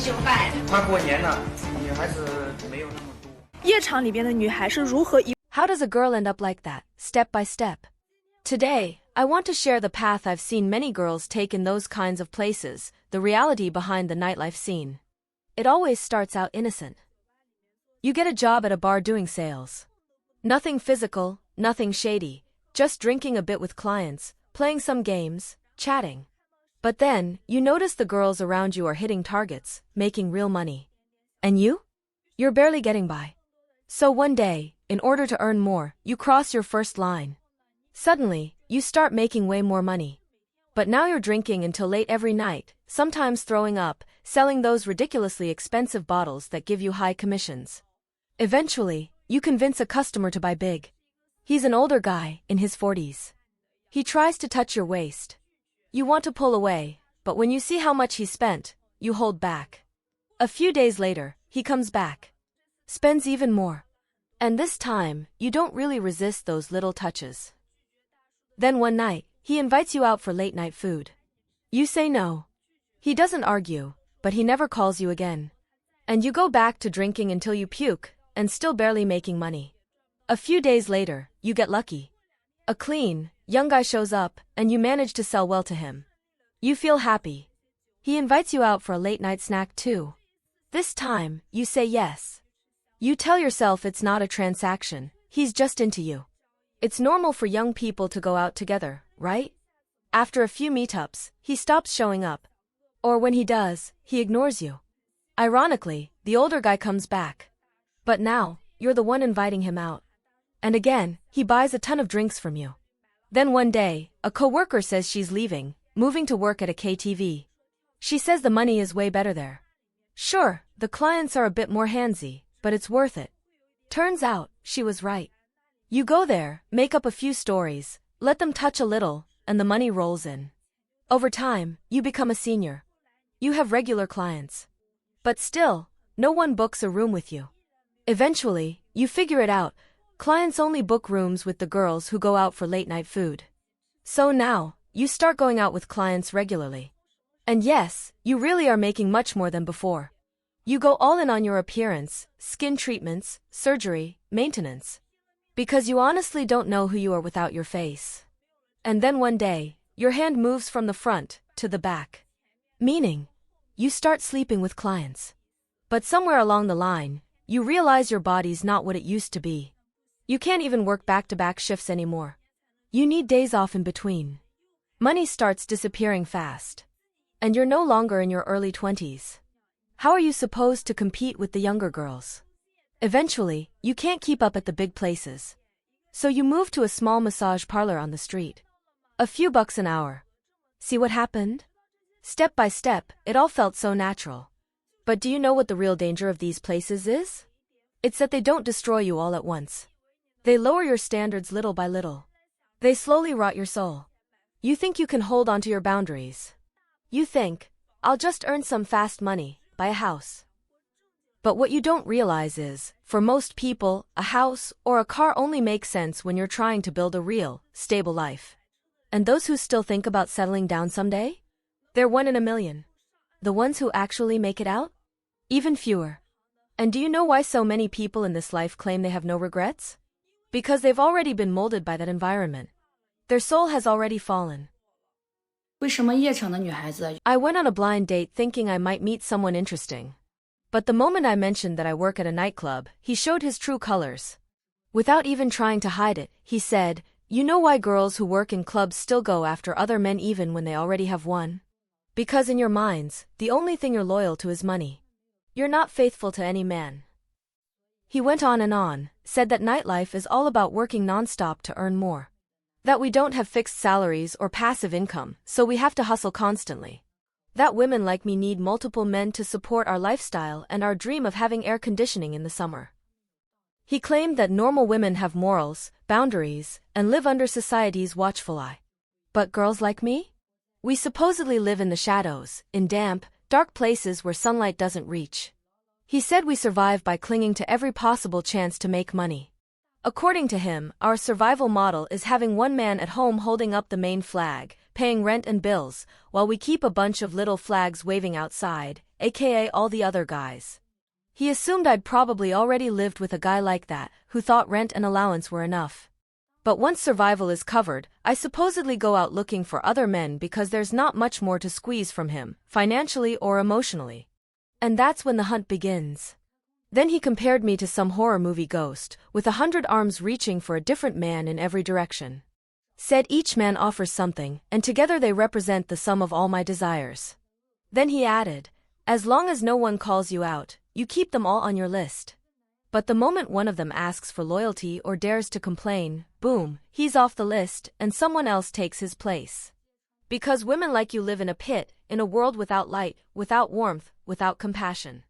吃饭。快过年了，女孩子没有那么多。夜场里边的女孩是如何一 How does a girl end up like that, step by step? Today, I want to share the path I've seen many girls take in those kinds of places, the reality behind the nightlife scene. It always starts out innocent. You get a job at a bar doing sales. Nothing physical, nothing shady, just drinking a bit with clients, playing some games, chatting. But then, you notice the girls around you are hitting targets, making real money. And you? You're barely getting by. So one day, in order to earn more, you cross your first line. Suddenly, you start making way more money. But now you're drinking until late every night, sometimes throwing up, selling those ridiculously expensive bottles that give you high commissions. Eventually, you convince a customer to buy big. He's an older guy, in his 40s. He tries to touch your waist. You want to pull away, but when you see how much he spent, you hold back. A few days later, he comes back. Spends even more. And this time, you don't really resist those little touches. Then one night, he invites you out for late-night food. You say no. He doesn't argue, but he never calls you again. And you go back to drinking until you puke, and still barely making money. A few days later, you get lucky. A clean, young guy shows up, and you manage to sell well to him. You feel happy. He invites you out for a late-night snack too. This time, you say yes. You tell yourself it's not a transaction, he's just into you. It's normal for young people to go out together, right? After a few meetups, he stops showing up. Or when he does, he ignores you. Ironically, the older guy comes back. But now, you're the one inviting him out. And again, he buys a ton of drinks from you. Then one day, a coworker says she's leaving, moving to work at a KTV. She says the money is way better there. Sure, the clients are a bit more handsy, but it's worth it. Turns out, she was right. You go there, make up a few stories, let them touch a little, and the money rolls in. Over time, you become a senior. You have regular clients. But still, no one books a room with you. Eventually, you figure it out. Clients only book rooms with the girls who go out for late-night food. So now, you start going out with clients regularly. And yes, you really are making much more than before. You go all in on your appearance, skin treatments, surgery, maintenance. Because you honestly don't know who you are without your face. And then one day, your hand moves from the front to the back. Meaning, you start sleeping with clients. But somewhere along the line, you realize your body's not what it used to be. You can't even work back-to-back shifts anymore. You need days off in between. Money starts disappearing fast. And you're no longer in your early 20s. How are you supposed to compete with the younger girls? Eventually, you can't keep up at the big places. So you move to a small massage parlor on the street. A few bucks an hour. See what happened? Step by step, it all felt so natural. But do you know what the real danger of these places is? It's that they don't destroy you all at once. They lower your standards little by little. They slowly rot your soul. You think you can hold onto your boundaries. You think, I'll just earn some fast money, buy a house. But what you don't realize is, for most people, a house or a car only makes sense when you're trying to build a real, stable life. And those who still think about settling down someday? They're 1 in a million. The ones who actually make it out? Even fewer. And do you know why so many people in this life claim they have no regrets? Because they've already been molded by that environment. Their soul has already fallen. 为什么夜场的女孩子 I went on a blind date thinking I might meet someone interesting. But the moment I mentioned that I work at a nightclub, he showed his true colors. Without even trying to hide it, he said, "You know why girls who work in clubs still go after other men even when they already have one? Because in your minds, the only thing you're loyal to is money. You're not faithful to any man." He went on, said that nightlife is all about working non-stop to earn more. That we don't have fixed salaries or passive income, so we have to hustle constantly. That women like me need multiple men to support our lifestyle and our dream of having air conditioning in the summer. He claimed that normal women have morals, boundaries, and live under society's watchful eye. But girls like me? We supposedly live in the shadows, in damp, dark places where sunlight doesn't reach. He said we survive by clinging to every possible chance to make money. According to him, our survival model is having one man at home holding up the main flag, paying rent and bills, while we keep a bunch of little flags waving outside, aka all the other guys. He assumed I'd probably already lived with a guy like that, who thought rent and allowance were enough. But once survival is covered, I supposedly go out looking for other men because there's not much more to squeeze from him, financially or emotionally. And that's when the hunt begins. Then he compared me to some horror movie ghost, with 100 arms reaching for a different man in every direction. Said each man offers something, and together they represent the sum of all my desires. Then he added, as long as no one calls you out, you keep them all on your list. But the moment one of them asks for loyalty or dares to complain, boom, he's off the list and someone else takes his place. Because women like you live in a pit, in a world without light, without warmth, without compassion.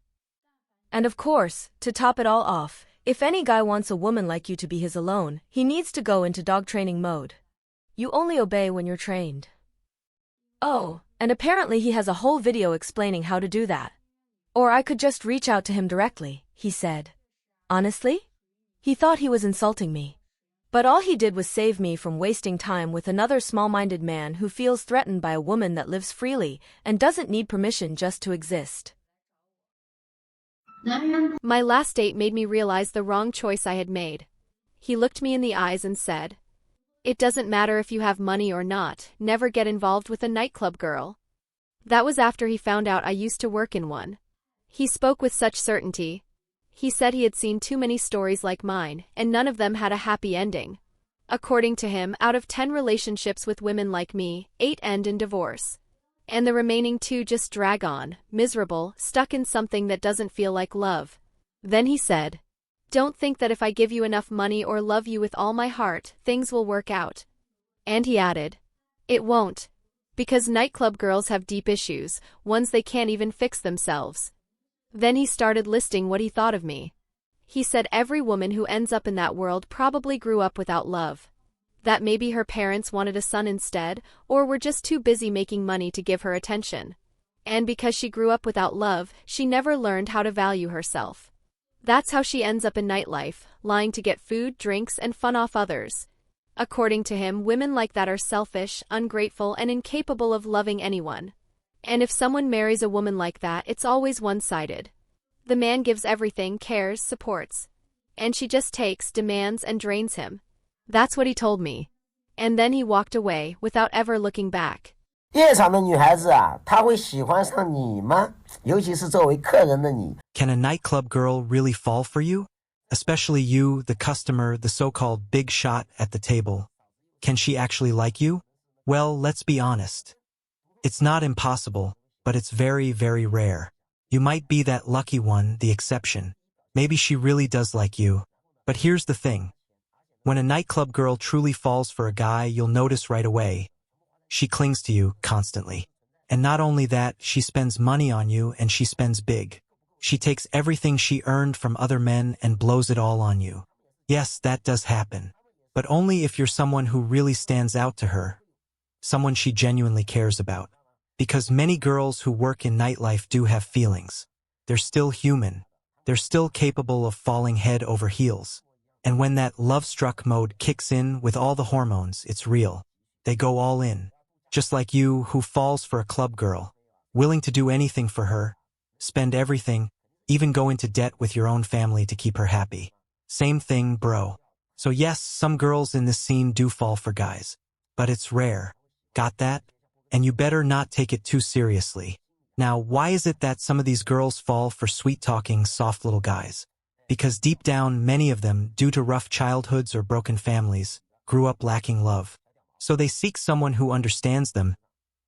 And of course, to top it all off, if any guy wants a woman like you to be his alone, he needs to go into dog training mode. You only obey when you're trained. Oh, and apparently he has a whole video explaining how to do that. Or I could just reach out to him directly, he said. Honestly? He thought he was insulting me. But all he did was save me from wasting time with another small-minded man who feels threatened by a woman that lives freely and doesn't need permission just to exist. My last date made me realize the wrong choice I had made. He looked me in the eyes and said, "It doesn't matter if you have money or not, never get involved with a nightclub girl." That was after he found out I used to work in one. He spoke with such certainty. He said he had seen too many stories like mine, and none of them had a happy ending. According to him, out of 10 relationships with women like me, 8 end in divorce. And the remaining 2 just drag on, miserable, stuck in something that doesn't feel like love. Then he said, "Don't think that if I give you enough money or love you with all my heart, things will work out." And he added, "It won't. Because nightclub girls have deep issues, ones they can't even fix themselves." Then he started listing what he thought of me. He said every woman who ends up in that world probably grew up without love. That maybe her parents wanted a son instead, or were just too busy making money to give her attention. And because she grew up without love, she never learned how to value herself. That's how she ends up in nightlife, lying to get food, drinks, and fun off others. According to him, women like that are selfish, ungrateful, and incapable of loving anyone. And if someone marries a woman like that, it's always one-sided. The man gives everything, cares, supports. And she just takes, demands, and drains him. That's what he told me. And then he walked away, without ever looking back. 夜场的女孩子啊，她会喜欢上你吗？尤其是作为客人的你。 Can a nightclub girl really fall for you? Especially you, the customer, the so-called big shot at the table. Can she actually like you? Well, let's be honest. It's not impossible, but it's very, very rare. You might be that lucky one, the exception. Maybe she really does like you. But here's the thing. When a nightclub girl truly falls for a guy, you'll notice right away. She clings to you constantly. And not only that, she spends money on you, and she spends big. She takes everything she earned from other men and blows it all on you. Yes, that does happen. But only if you're someone who really stands out to her. Someone she genuinely cares about. Because many girls who work in nightlife do have feelings. They're still human. They're still capable of falling head over heels. And when that love-struck mode kicks in with all the hormones, it's real. They go all in. Just like you, who falls for a club girl. Willing to do anything for her. Spend everything, even go into debt with your own family to keep her happy. Same thing, bro. So yes, some girls in this scene do fall for guys. But it's rare. Got that? And you better not take it too seriously. Now, why is it that some of these girls fall for sweet-talking, soft little guys? Because deep down, many of them, due to rough childhoods or broken families, grew up lacking love. So they seek someone who understands them,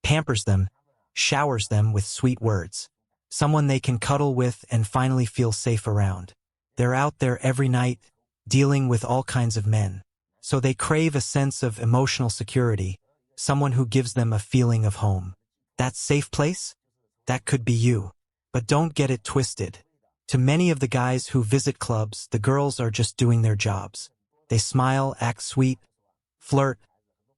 pampers them, showers them with sweet words. Someone they can cuddle with and finally feel safe around. They're out there every night, dealing with all kinds of men. So they crave a sense of emotional security, someone who gives them a feeling of home. That safe place? That could be you. But don't get it twisted. To many of the guys who visit clubs, the girls are just doing their jobs. They smile, act sweet, flirt,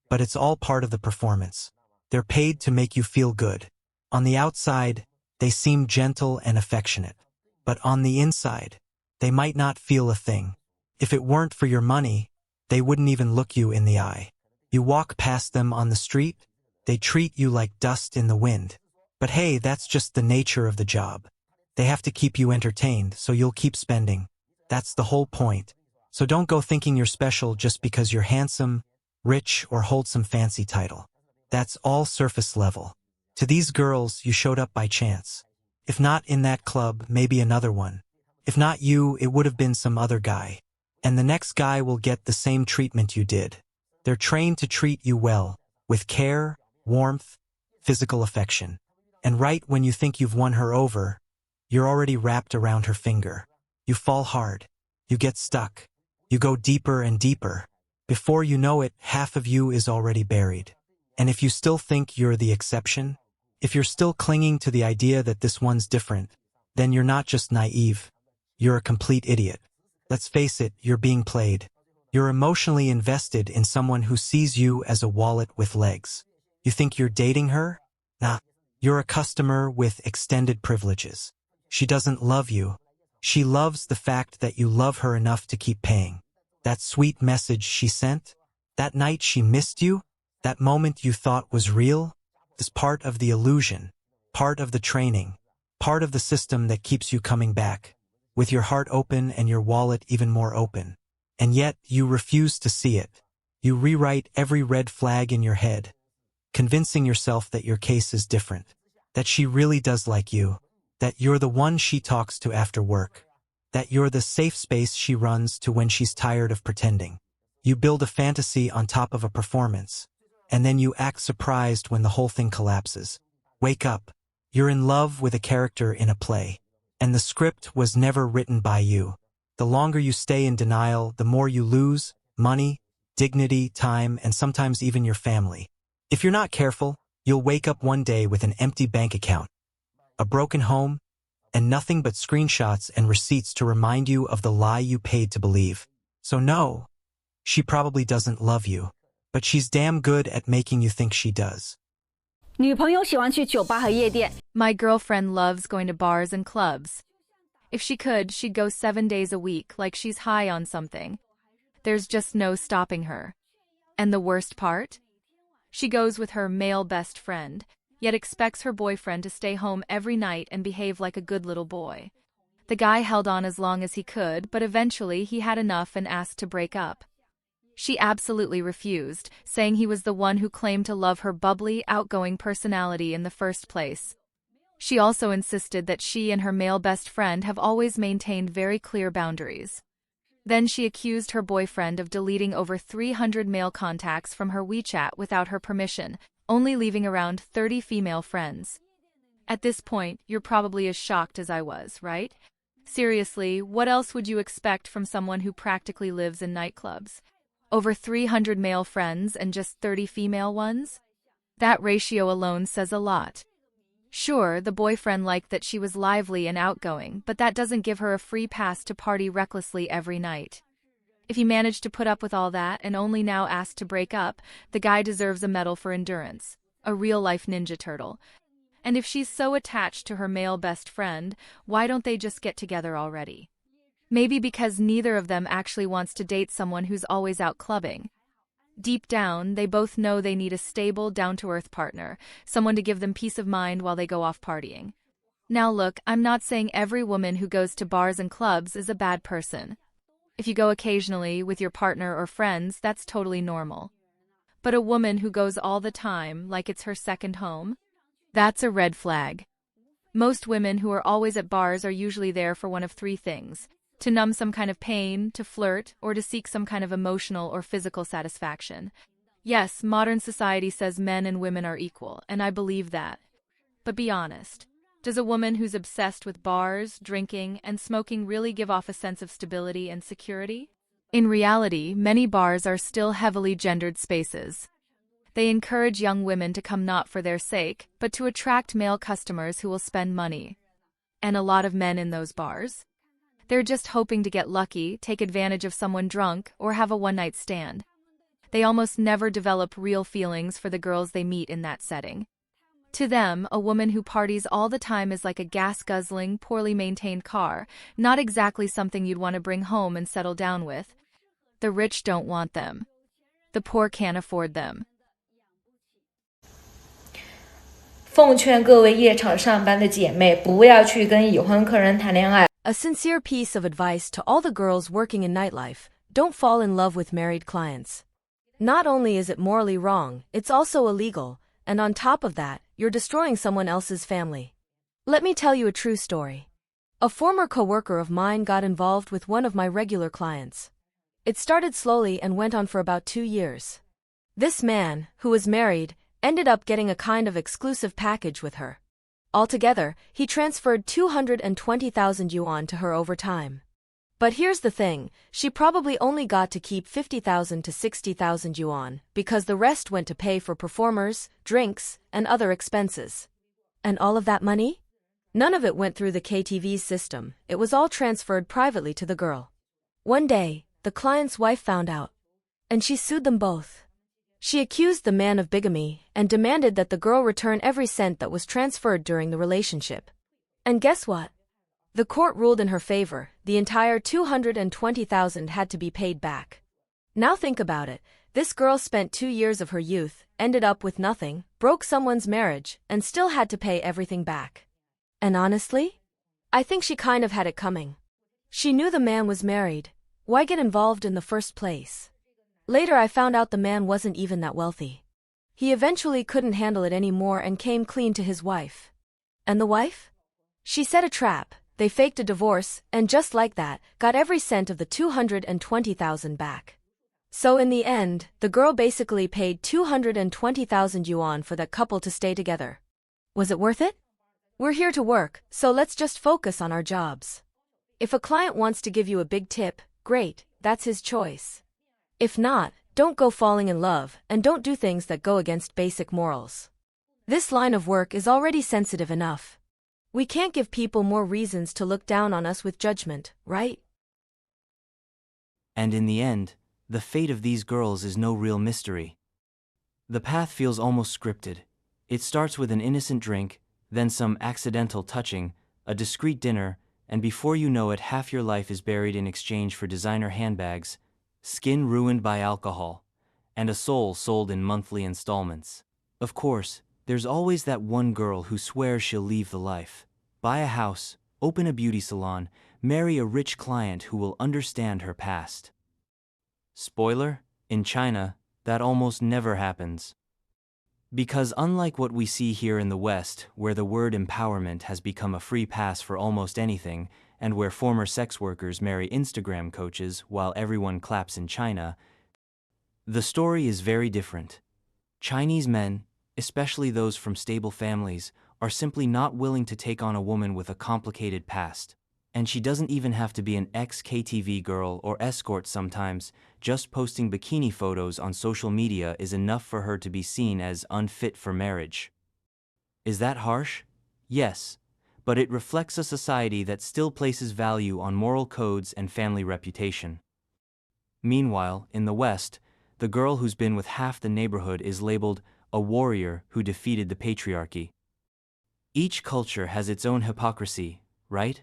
but it's all part of the performance. They're paid to make you feel good. On the outside, they seem gentle and affectionate. But on the inside, they might not feel a thing. If it weren't for your money, they wouldn't even look you in the eye. You walk past them on the street, they treat you like dust in the wind. But hey, that's just the nature of the job. They have to keep you entertained, so you'll keep spending. That's the whole point. So don't go thinking you're special just because you're handsome, rich, or hold some fancy title. That's all surface level. To these girls, you showed up by chance. If not in that club, maybe another one. If not you, it would have been some other guy. And the next guy will get the same treatment you did. They're trained to treat you well, with care, warmth, physical affection. And right when you think you've won her over, you're already wrapped around her finger. You fall hard. You get stuck. You go deeper and deeper. Before you know it, half of you is already buried. And if you still think you're the exception, if you're still clinging to the idea that this one's different, then you're not just naive. You're a complete idiot. Let's face it, you're being played. You're emotionally invested in someone who sees you as a wallet with legs. You think you're dating her? Nah. You're a customer with extended privileges. She doesn't love you. She loves the fact that you love her enough to keep paying. That sweet message she sent? That night she missed you? That moment you thought was real? Is part of the illusion, part of the training, part of the system that keeps you coming back, with your heart open and your wallet even more open. And yet, you refuse to see it. You rewrite every red flag in your head, convincing yourself that your case is different, that she really does like you, that you're the one she talks to after work, that you're the safe space she runs to when she's tired of pretending. You build a fantasy on top of a performance, and then you act surprised when the whole thing collapses. Wake up. You're in love with a character in a play, and the script was never written by you. The longer you stay in denial, the more you lose money, dignity, time, and sometimes even your family. If you're not careful, you'll wake up one day with an empty bank account, a broken home, and nothing but screenshots and receipts to remind you of the lie you paid to believe. So no, she probably doesn't love you, but she's damn good at making you think she does. 女朋友喜欢去酒吧和夜店。 My girlfriend loves going to bars and clubs. If she could, she'd go 7 days a week, like she's high on something. There's just no stopping her. And the worst part? She goes with her male best friend, yet expects her boyfriend to stay home every night and behave like a good little boy. The guy held on as long as he could, but eventually he had enough and asked to break up. She absolutely refused, saying he was the one who claimed to love her bubbly, outgoing personality in the first place. She also insisted that she and her male best friend have always maintained very clear boundaries. Then she accused her boyfriend of deleting over 300 male contacts from her WeChat without her permission, only leaving around 30 female friends. At this point, you're probably as shocked as I was, right? Seriously, what else would you expect from someone who practically lives in nightclubs? Over 300 male friends and just 30 female ones? That ratio alone says a lot. Sure, the boyfriend liked that she was lively and outgoing, but that doesn't give her a free pass to party recklessly every night. If he managed to put up with all that and only now asked to break up, the guy deserves a medal for endurance, a real-life Ninja Turtle. And if she's so attached to her male best friend, why don't they just get together already? Maybe because neither of them actually wants to date someone who's always out clubbing. Deep down, they both know they need a stable, down-to-earth partner, someone to give them peace of mind while they go off partying. Now look, I'm not saying every woman who goes to bars and clubs is a bad person. If you go occasionally with your partner or friends, that's totally normal. But a woman who goes all the time, like it's her second home? That's a red flag. Most women who are always at bars are usually there for one of three things: to numb some kind of pain, to flirt, or to seek some kind of emotional or physical satisfaction. Yes, modern society says men and women are equal, and I believe that. But be honest. Does a woman who's obsessed with bars, drinking, and smoking really give off a sense of stability and security? In reality, many bars are still heavily gendered spaces. They encourage young women to come not for their sake, but to attract male customers who will spend money. And a lot of men in those bars? They're just hoping to get lucky, take advantage of someone drunk, or have a one-night stand. They almost never develop real feelings for the girls they meet in that setting. To them, a woman who parties all the time is like a gas-guzzling, poorly maintained car, not exactly something you'd want to bring home and settle down with. The rich don't want them. The poor can't afford them. 奉劝各位夜场上班的姐妹，不要去跟已婚客人谈恋爱。A sincere piece of advice to all the girls working in nightlife: don't fall in love with married clients. Not only is it morally wrong, it's also illegal, and on top of that, you're destroying someone else's family. Let me tell you a true story. A former coworker of mine got involved with one of my regular clients. It started slowly and went on for about 2 years. This man, who was married, ended up getting a kind of exclusive package with her. Altogether, he transferred 220,000 yuan to her over time. But here's the thing, she probably only got to keep 50,000 to 60,000 yuan, because the rest went to pay for performers, drinks, and other expenses. And all of that money? None of it went through the KTV's system, it was all transferred privately to the girl. One day, the client's wife found out, and she sued them both. She accused the man of bigamy and demanded that the girl return every cent that was transferred during the relationship. And guess what? The court ruled in her favor. The entire 220,000 had to be paid back. Now think about it. This girl spent 2 years of her youth, ended up with nothing, broke someone's marriage, and still had to pay everything back. And honestly, I think she kind of had it coming. She knew the man was married. Why get involved in the first place? Later I found out the man wasn't even that wealthy. He eventually couldn't handle it anymore and came clean to his wife. And the wife? She set a trap, they faked a divorce, and just like that, got every cent of the 220,000 back. So in the end, the girl basically paid 220,000 yuan for that couple to stay together. Was it worth it? We're here to work, so let's just focus on our jobs. If a client wants to give you a big tip, great, that's his choice. If not, don't go falling in love, and don't do things that go against basic morals. This line of work is already sensitive enough. We can't give people more reasons to look down on us with judgment, right? And in the end, the fate of these girls is no real mystery. The path feels almost scripted. It starts with an innocent drink, then some accidental touching, a discreet dinner, and before you know it, half your life is buried in exchange for designer handbags, skin ruined by alcohol, and a soul sold in monthly installments. Of course, there's always that one girl who swears she'll leave the life, buy a house, open a beauty salon, marry a rich client who will understand her past. Spoiler, in China, that almost never happens. Because unlike what we see here in the West, where the word empowerment has become a free pass for almost anything, and where former sex workers marry Instagram coaches while everyone claps in China, the story is very different. Chinese men, especially those from stable families, are simply not willing to take on a woman with a complicated past. And she doesn't even have to be an ex-KTV girl or escort sometimes. Just posting bikini photos on social media is enough for her to be seen as unfit for marriage. Is that harsh? Yes. But it reflects a society that still places value on moral codes and family reputation. Meanwhile, in the West, the girl who's been with half the neighborhood is labeled a warrior who defeated the patriarchy. Each culture has its own hypocrisy, right?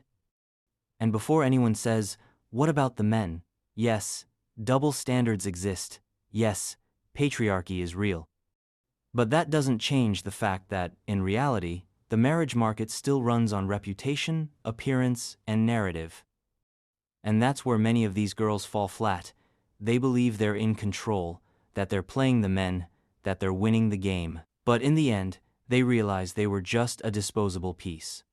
And before anyone says, what about the men? Yes, double standards exist. Yes, patriarchy is real. But that doesn't change the fact that, in reality, the marriage market still runs on reputation, appearance, and narrative. And that's where many of these girls fall flat. They believe they're in control, that they're playing the men, that they're winning the game. But in the end, they realize they were just a disposable piece.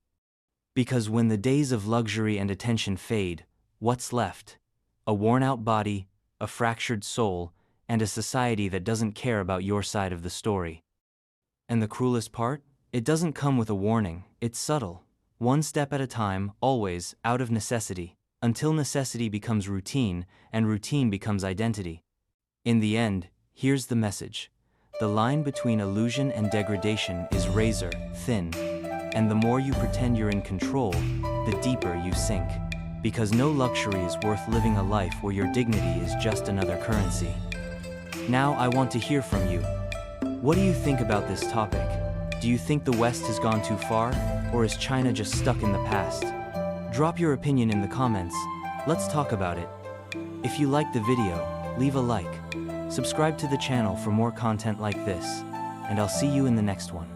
Because when the days of luxury and attention fade, what's left? A worn-out body, a fractured soul, and a society that doesn't care about your side of the story. And the cruelest part? It doesn't come with a warning, it's subtle. One step at a time, always, out of necessity, until necessity becomes routine, and routine becomes identity. In the end, here's the message. The line between illusion and degradation is razor thin. And the more you pretend you're in control, the deeper you sink. Because no luxury is worth living a life where your dignity is just another currency. Now I want to hear from you. What do you think about this topic? Do you think the West has gone too far, or is China just stuck in the past? Drop your opinion in the comments. Let's talk about it. If you liked the video, leave a like. Subscribe to the channel for more content like this, and I'll see you in the next one.